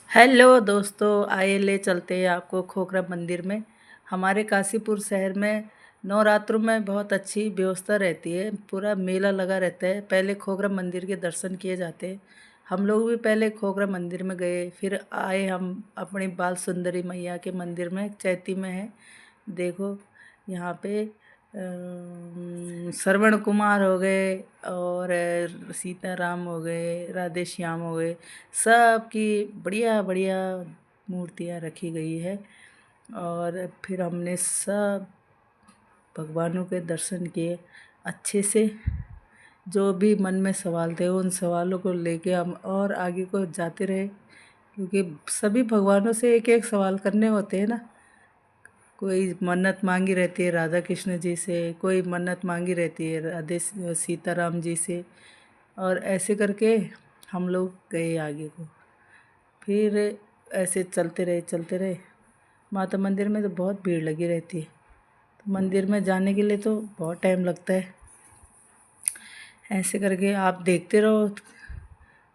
Hello दोस्तों, आइए ले चलते हैं आपको खोखरा मंदिर में। हमारे काशीपुर शहर में नवरात्रों में बहुत अच्छी व्यवस्था रहती है, पूरा मेला लगा रहता है। पहले खोखरा मंदिर के दर्शन किए जाते हैं। हम लोग भी पहले खोखरा मंदिर में गए, फिर आए हम अपनी बाल सुंदरी मैया के मंदिर में, चैती में है। देखो यहाँ पे श्रवण कुमार हो गए और सीताराम हो गए, राधे श्याम हो गए, सब की बढ़िया बढ़िया मूर्तियाँ रखी गई है। और फिर हमने सब भगवानों के दर्शन किए अच्छे से। जो भी मन में सवाल थे उन सवालों को लेके हम और आगे को जाते रहे, क्योंकि सभी भगवानों से एक एक सवाल करने होते हैं ना। कोई मन्नत मांगी रहती है राधा कृष्ण जी से, कोई मन्नत मांगी रहती है राधे सीताराम जी से, और ऐसे करके हम लोग गए आगे को। फिर ऐसे चलते रहे। माता मंदिर में तो बहुत भीड़ लगी रहती है, तो मंदिर में जाने के लिए तो बहुत टाइम लगता है। ऐसे करके आप देखते रहो।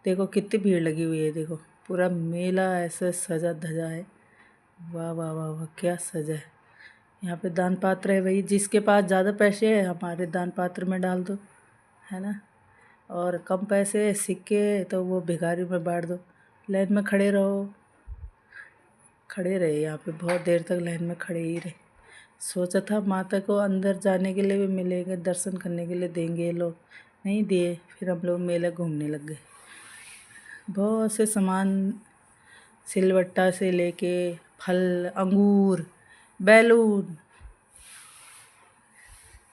देखो कितनी भीड़ लगी हुई है, देखो पूरा मेला ऐसे सजा धजा है। वाह वाह वाह वाह, क्या सजा है। यहाँ पे दान पात्र है भाई, जिसके पास ज़्यादा पैसे है हमारे दान पात्र में डाल दो, है ना। और कम पैसे सिक्के तो वो भिखारी में बांट दो। लाइन में खड़े रहो, खड़े रहे यहाँ पे बहुत देर तक लाइन में खड़े ही रहे। सोचा था माता को अंदर जाने के लिए भी मिलेंगे, दर्शन करने के लिए देंगे ये लोग, नहीं दिए। फिर हम लोग मेला घूमने लग गए। बहुत से सामान, सिलवट्टा से लेके फल, अंगूर, बैलून,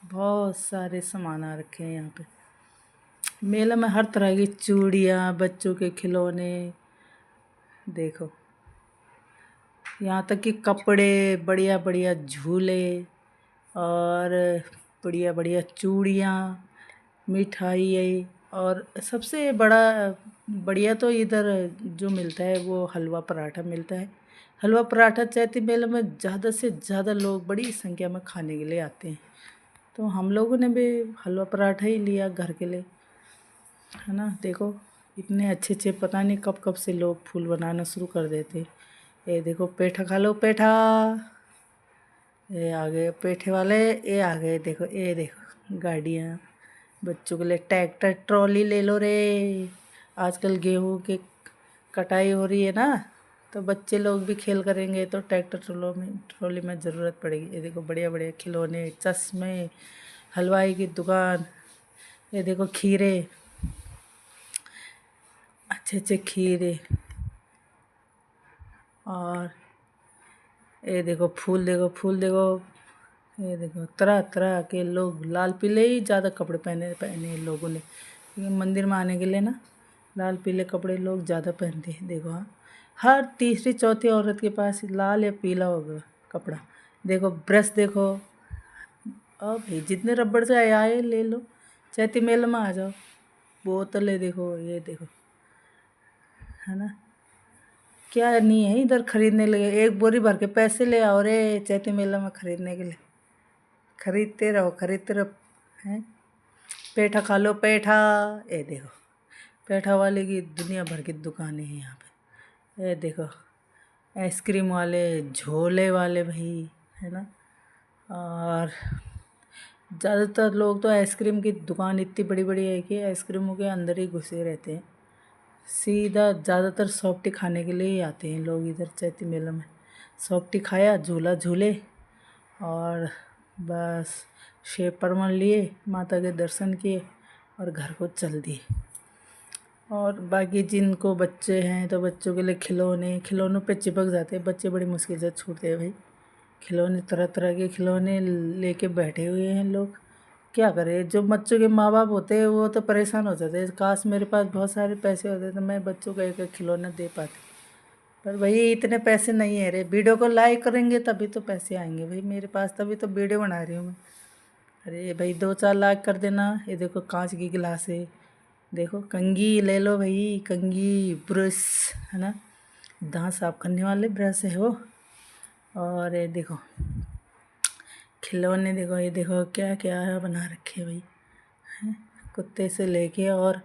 बहुत सारे सामान आ रखे हैं यहाँ पे। मेला में हर तरह की चूड़ियाँ, बच्चों के खिलौने, देखो यहाँ तक कि कपड़े, बढ़िया बढ़िया झूले और बढ़िया बढ़िया चूड़ियाँ, मिठाई। और सबसे बढ़िया तो इधर जो मिलता है वो हलवा पराठा मिलता है। हलवा पराठा चैती मेले में ज़्यादा से ज़्यादा लोग बड़ी संख्या में खाने के लिए आते हैं, तो हम लोगों ने भी हलवा पराठा ही लिया घर के लिए, है ना। देखो इतने अच्छे अच्छे, पता नहीं कब कब से लोग फूल बनाना शुरू कर देते। ये देखो पेठा खा लो, पेठा। ये आ गए पेठे वाले, ये आ गए। देखो ये देखो गाड़ियाँ, बच्चों के लिए ट्रैक्टर ट्रॉली ले लो रे। आजकल गेहूँ की कटाई हो रही है ना, तो बच्चे लोग भी खेल करेंगे तो ट्रैक्टर ट्रॉली में ज़रूरत पड़ेगी। ये देखो बढ़िया बढ़िया खिलौने, चश्मे, हलवाई की दुकान। ये देखो खीरे, अच्छे अच्छे खीरे। और ये देखो फूल, देखो फूल, देखो ये देखो तरह तरह के लोग, लाल पीले ही ज़्यादा कपड़े पहने पहने लोगों ने, क्योंकि मंदिर में आने के लिए ना लाल पीले कपड़े लोग ज़्यादा पहनते हैं। देखो हाँ, हर तीसरी चौथी औरत के पास लाल या पीला होगा कपड़ा। देखो ब्रश, देखो अब भाई जितने रबड़ से आए ले लो, चैती मेले में आ जाओ। बोतलें देखो, ये देखो, है ना। क्या नहीं है इधर खरीदने लगे, एक बोरी भर के पैसे ले आओ रे चैती मेला में खरीदने के लिए। खरीदते रहो, खरीदते रहो, हैं। पेठा खा लो, पेठा। ये देखो पेठा वाले की दुनिया भर की दुकानें हैं यहाँ पे। ये देखो आइसक्रीम वाले, झोले वाले भाई, है ना। और ज़्यादातर लोग तो आइसक्रीम की दुकान इतनी बड़ी बड़ी है कि आइसक्रीमों के अंदर ही घुसे रहते हैं। सीधा ज़्यादातर सॉफ्टी खाने के लिए ही आते हैं लोग इधर चैती मेला में। सॉफ्टी खाया, झूला झूले, और बस शिव परमल लिए, माता के दर्शन किए और घर को चल दिए। और बाकी जिनको बच्चे हैं तो बच्चों के लिए खिलौने, खिलौनों पे चिपक जाते हैं बच्चे, बड़ी मुश्किल से छूटते हैं भाई। खिलौने, तरह तरह के खिलौने लेके बैठे हुए हैं लोग। क्या करें, जो बच्चों के माँ बाप होते हैं वो तो परेशान हो जाते हैं। काश मेरे पास बहुत सारे पैसे होते तो मैं बच्चों को एक एक खिलौना दे पाती, पर भाई इतने पैसे नहीं है रे। वीडियो को लाइक करेंगे तभी तो पैसे आएंगे भाई मेरे पास, तभी तो वीडियो बना रही हूँ मैं। अरे भाई 2-4 लाख कर देना। ये देखो कांच की गिलास है, देखो कंघी ले लो भाई, कंघी, ब्रश, है ना, दांत साफ करने वाले ब्रश है वो। और ये देखो खिलौने, देखो ये देखो क्या क्या है बना रखे भाई, हैं। कुत्ते से लेके और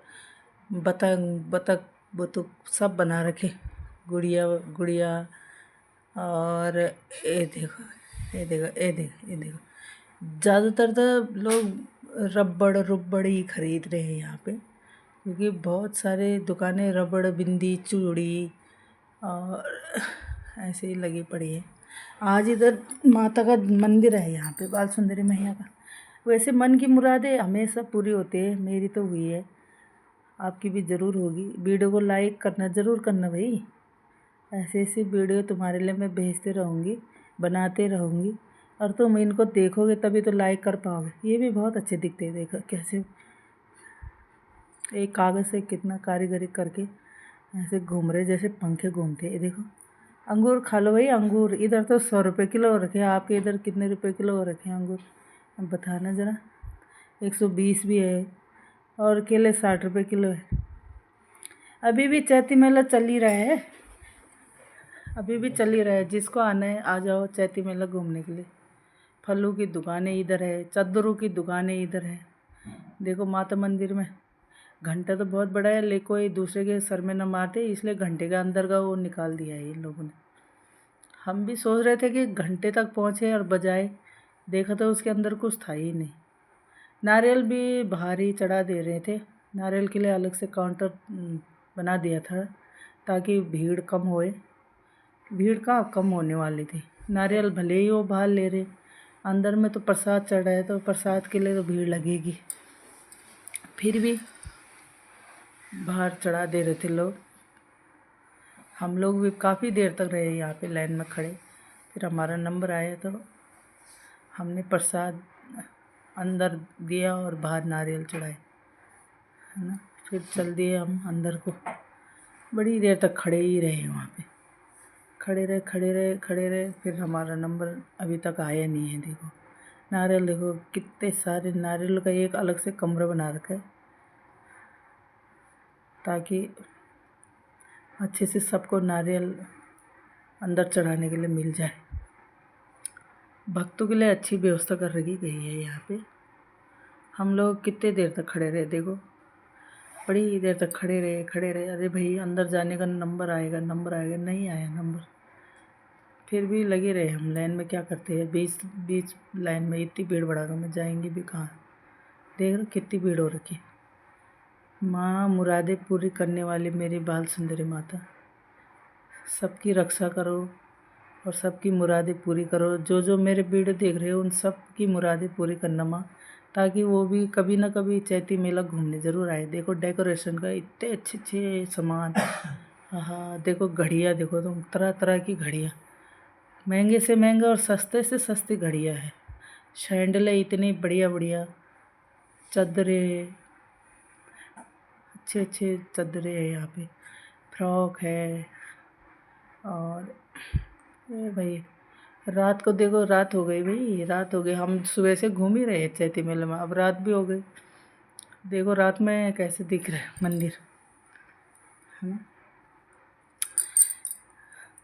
बतख बतख बुतुक सब बना रखे। गुड़िया गुड़िया। और ये देखो, ये देखो, ये देखो, ये देखो। ज़्यादातर तो लोग रबड़ रुबड़ ही खरीद रहे हैं यहाँ पे, क्योंकि बहुत सारे दुकानें रबड़, बिंदी, चूड़ी और ऐसे ही लगी पड़ी है। आज इधर माता का मंदिर है यहाँ पे, बाल सुंदरी मैया का। वैसे मन की मुरादें हमेशा पूरी होती है, मेरी तो हुई है, आपकी भी ज़रूर होगी। वीडियो को लाइक करना ज़रूर करना भाई। ऐसे ऐसे वीडियो तुम्हारे लिए मैं भेजते रहूँगी, बनाते रहूँगी, और तुम इनको देखोगे तभी तो लाइक कर पाओगे। ये भी बहुत अच्छे दिखते हैं, देखो कैसे एक कागज़ से कितना कारीगरी करके ऐसे घूम रहे, जैसे पंखे घूमते हैं। देखो अंगूर खा लो भाई, अंगूर इधर तो 100 रुपये किलो हो रखे हैं, आपके इधर कितने रुपए किलो हो रखे हैं अंगूर, अब बताना ज़रा। 120 भी है, और केले 60 रुपये किलो है। अभी भी चैती मेला चल ही रहा है, अभी भी चल ही रहा है। जिसको आना है आ जाओ चैती मेला घूमने के लिए। फलों की दुकानें इधर है, चद्दरों की दुकानें इधर है। देखो माता मंदिर में घंटा तो बहुत बड़ा है, लेकिन कोई दूसरे के सर में न मारते, इसलिए घंटे का अंदर का वो निकाल दिया है इन लोगों ने। हम भी सोच रहे थे कि घंटे तक पहुँचे और बजाए, देखा तो उसके अंदर कुछ था ही नहीं। नारियल भी बाहर ही चढ़ा दे रहे थे, नारियल के लिए अलग से काउंटर बना दिया था ताकि भीड़ कम होए। भीड़ कहाँ कम होने वाली थी, नारियल भले ही वो बाहर ले रहे, अंदर में तो प्रसाद चढ़ रहा है, तो प्रसाद के लिए तो भीड़ लगेगी। फिर भी बाहर चढ़ा दे रहे थे लोग। हम लोग भी काफ़ी देर तक रहे यहाँ पे लाइन में खड़े। फिर हमारा नंबर आया तो हमने प्रसाद अंदर दिया और बाहर नारियल चढ़ाए, है ना। फिर चल दिए हम अंदर को। बड़ी देर तक खड़े ही रहे वहाँ पे, खड़े रहे खड़े रहे खड़े रहे। फिर हमारा नंबर अभी तक आया नहीं है। देखो नारियल, देखो कितने सारे नारियल का एक अलग से कमरा बना रखा है ताकि अच्छे से सबको नारियल अंदर चढ़ाने के लिए मिल जाए। भक्तों के लिए अच्छी व्यवस्था कर रखी गई है यहाँ पे। हम लोग कितने देर तक खड़े रहे, देखो बड़ी देर तक खड़े रहे। अरे भाई अंदर जाने का नंबर आएगा, नंबर आएगा, नहीं आया नंबर। फिर भी लगे रहे हम लाइन में। क्या करते हैं, बीच लाइन में इतनी भीड़ बढ़ा कर मैं जाएंगे भी कहाँ। देख रहे कितनी भीड़ हो रखी। माँ मुरादें पूरी करने वाली मेरी बाल सुंदरी माता, सबकी रक्षा करो और सबकी मुरादें पूरी करो। जो जो मेरे वीडियो देख रहे हो उन सब की मुरादें पूरी करना माँ, ताकि वो भी कभी ना कभी चैती मेला घूमने ज़रूर आए। देखो डेकोरेशन का इतने अच्छे अच्छे सामान। हाँ देखो घड़ियाँ, देखो तुम तरह तरह की घड़ियाँ, महंगे से महंगा और सस्ते से सस्ती घड़ियाँ है। सैंडलें इतनी बढ़िया बढ़िया, चादरें अच्छे अच्छे चादरें है यहाँ पे, फ्रॉक है। और ये भाई रात को देखो, रात हो गई भाई, रात हो गई। हम सुबह से घूम ही रहे हैं चैती मेले में, अब रात भी हो गई। देखो रात में कैसे दिख रहा है मंदिर, है ना।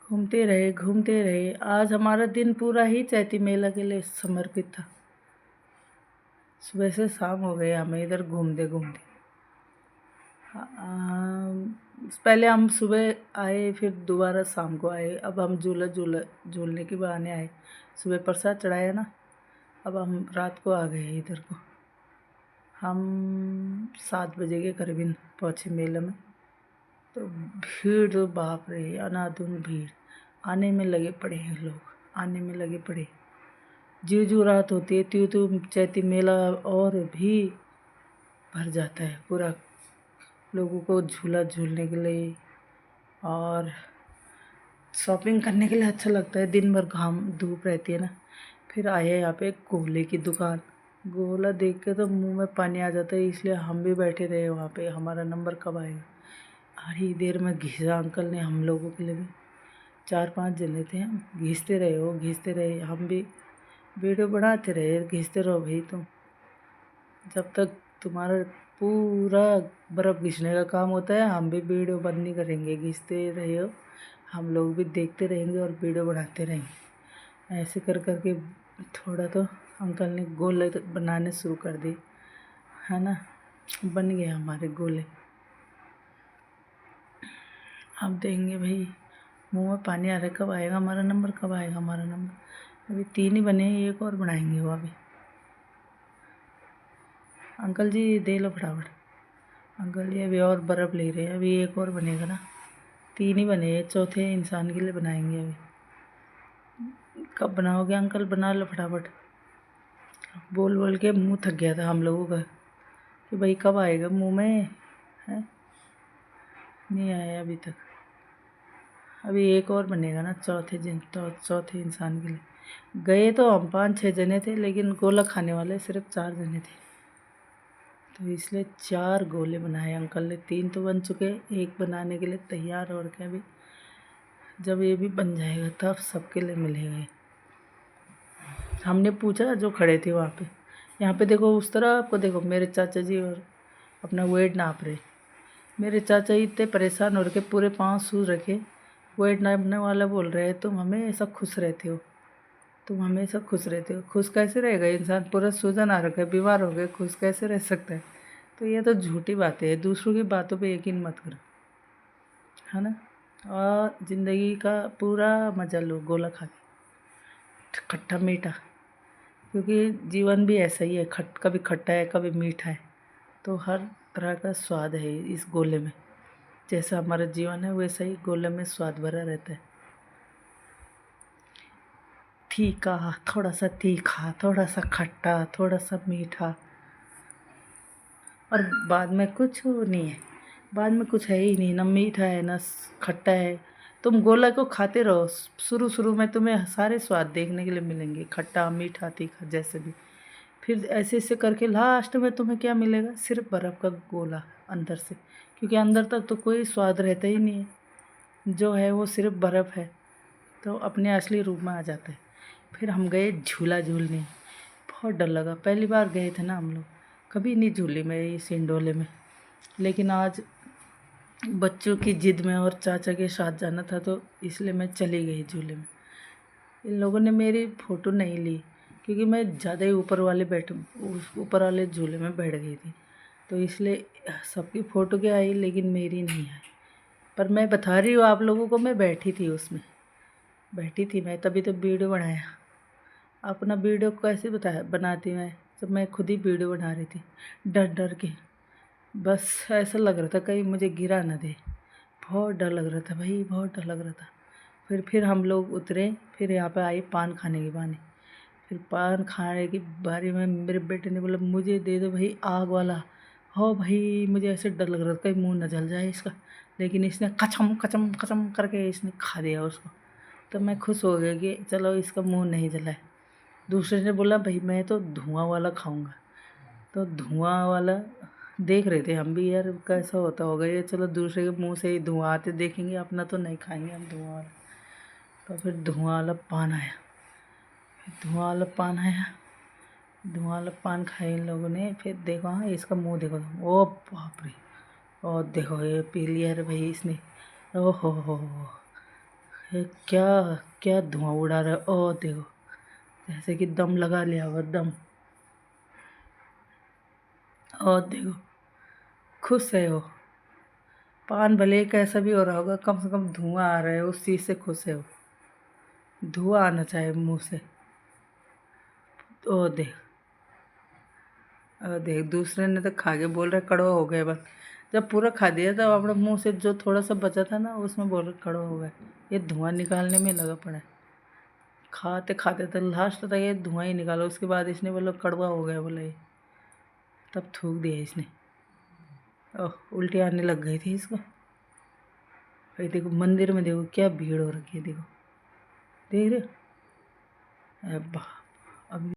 घूमते रहे। आज हमारा दिन पूरा ही चैती मेला के लिए समर्पित था। सुबह से शाम हो गई हमें इधर घूमते घूमते। पहले हम सुबह आए, फिर दोबारा शाम को आए। अब हम झूलने के बहाने आए। सुबह प्रसाद चढ़ाया ना, अब हम रात को आ गए इधर को। हम 7 बजे के करीबन पहुँचे मेले में। तो भीड़ तो बाप रे, अनाधुन भीड़, आने में लगे पड़े हैं लोग, आने में लगे पड़े। ज्यों रात होती है त्यों तो चैती मेला और भी भर जाता है पूरा। लोगों को झूला झूलने के लिए और शॉपिंग करने के लिए अच्छा लगता है। दिन भर घाम धूप रहती है ना। फिर आए यहाँ पे गोले की दुकान, गोला देख के तो मुंह में पानी आ जाता है, इसलिए हम भी बैठे रहे वहाँ पे, हमारा नंबर कब आएगा। आधी देर में घिसा अंकल ने हम लोगों के लिए भी। 4-5 जने थे, हम घिसते रहे। हम भी वीडियो बनाते रहे, घिसते रहो भाई तुम। जब तक तुम्हारा पूरा बर्फ़ घिसने का काम होता है हम भी वीडियो बंद नहीं करेंगे, घिसते रहे हो। हम लोग भी देखते रहेंगे और वीडियो बनाते रहेंगे। ऐसे कर के थोड़ा तो अंकल ने गोले बनाने शुरू कर दी, है ना। बन गए हमारे गोले। अब देंगे भाई, मुंह में पानी आ रहा है, कब आएगा हमारा नंबर, कब आएगा हमारा नंबर। अभी 3 ही बने हैं, एक और बनाएंगे वो अभी। अंकल जी दे लो फटाफट। अंकल जी अभी और बर्फ़ ले रहे हैं, अभी एक और बनेगा ना। 3 ही बने हैं, चौथे इंसान के लिए बनाएंगे अभी। कब बनाओगे अंकल, बना लो फटाफट। बोल बोल के मुंह थक गया था हम लोगों का कि भाई कब आएगा मुंह में, है नहीं आया अभी तक। अभी एक और बनेगा ना चौथे चौथे इंसान के लिए। गए तो हम 5-6 जने थे, लेकिन गोला खाने वाले सिर्फ 4 जने थे, तो इसलिए 4 गोले बनाए अंकल ने। 3 तो बन चुके, एक बनाने के लिए तैयार। और क्या, भी जब ये भी बन जाएगा तब सबके लिए मिलेगा। हमने पूछा जो खड़े थे वहाँ पे, यहाँ पे देखो उस तरह आपको देखो, मेरे चाचा जी और अपना वेट नाप रहे। मेरे चाचा जी इतने परेशान हो रखे, पूरे 5 सूज रखे। वेट नापने वाला बोल रहे हैं तुम हमेशा खुश रहते हो, तुम हमेशा खुश रहते हो। खुश कैसे रहेगा इंसान, पूरा सूजन आ रखा है, बीमार हो गए, खुश कैसे रह सकता है। तो ये तो झूठी बातें है, दूसरों की बातों पे यकीन मत करो, है ना। और ज़िंदगी का पूरा मज़ा लो गोला खा के, खट्टा मीठा, क्योंकि जीवन भी ऐसा ही है, कभी खट्टा है कभी मीठा है। तो हर तरह का स्वाद है इस गोले में। जैसा हमारा जीवन है वैसा ही गोले में स्वाद भरा रहता है। तीखा, थोड़ा सा तीखा, थोड़ा सा खट्टा, थोड़ा सा मीठा, और बाद में कुछ नहीं है। बाद में कुछ है ही नहीं, ना मीठा है ना खट्टा है। तुम गोला को खाते रहो, शुरू शुरू में तुम्हें सारे स्वाद देखने के लिए मिलेंगे, खट्टा मीठा तीखा जैसे भी। फिर ऐसे ऐसे करके लास्ट में तुम्हें क्या मिलेगा, सिर्फ बर्फ़ का गोला अंदर से, क्योंकि अंदर तक तो कोई स्वाद रहता ही नहीं है, जो है वो सिर्फ बर्फ़ है। तो अपने असली रूप में आ जाता है। फिर हम गए झूला झूलने, बहुत डर लगा, पहली बार गए थे ना हम लोग, कभी नहीं झूली मैं इस इंडोले में। लेकिन आज बच्चों की ज़िद में और चाचा के साथ जाना था, तो इसलिए मैं चली गई झूले में। इन लोगों ने मेरी फ़ोटो नहीं ली, क्योंकि मैं ज़्यादा ही ऊपर वाले झूले में बैठ गई थी, तो इसलिए सबकी फ़ोटो क्या आई लेकिन मेरी नहीं आई। पर मैं बता रही हूँ आप लोगों को, मैं बैठी थी उसमें, बैठी थी मैं, तभी तो वीडियो बनाया। अपना वीडियो कैसे बनाती मैं, जब मैं खुद ही वीडियो बना रही थी डर डर के। बस ऐसा लग रहा था कहीं मुझे गिरा ना दे, बहुत डर लग रहा था भाई, बहुत डर लग रहा था। फिर हम लोग उतरे, फिर यहाँ पे आई पान खाने की बारी। फिर पान खाने की बारी में मेरे बेटे ने बोला मुझे दे दो भाई आग वाला। हो भाई, मुझे ऐसे डर लग रहा था कहीं मुंह न जल जाए इसका, लेकिन इसने कचम कचम कचम करके इसने खा दिया उसको। तो मैं खुश हो गया कि चलो इसका मुंह नहीं जला है। दूसरे ने बोला भाई मैं तो धुआं वाला खाऊंगा। तो धुआं वाला देख रहे थे हम भी, यार कैसा होता होगा ये, चलो दूसरे के मुंह से ही धुआं आते देखेंगे, अपना तो नहीं खाएंगे हम धुआं वाला। तो फिर धुआं वाला पान आया, धुआं वाला पान खाया इन लोगों ने। फिर देखो, हाँ इसका मुंह देखो, ओ बाप रे, और देखो ये पी लिया रे भाई इसने। ओहो हो, ये क्या क्या धुआं उड़ा रहा है, ओ देखो, जैसे कि दम लगा लिया हुआ दम। और देखो खुश है वो, पान भले कैसा भी हो रहा होगा, कम से कम धुआं आ रहा है, उस चीज़ से खुश है वो। धुआं आना चाहिए मुंह से। ओ देख, दूसरे ने तो खा के बोल रहे कड़वा हो गया। बस जब पूरा खा दिया तब अपने मुंह से जो थोड़ा सा बचा था ना, उसमें बोल रहे कड़वा हो गया। ये धुआं निकालने में लगा पड़ा है, खाते खाते तो लास्ट तक ये धुआं ही निकाला। उसके बाद इसने बोला कड़वा हो गया, बोला ये, तब थूक दिया इसने। ओह, उल्टी आने लग गई थी इसको। भाई देखो मंदिर में देखो क्या भीड़ हो रखी है, देखो देख रहे हो। अब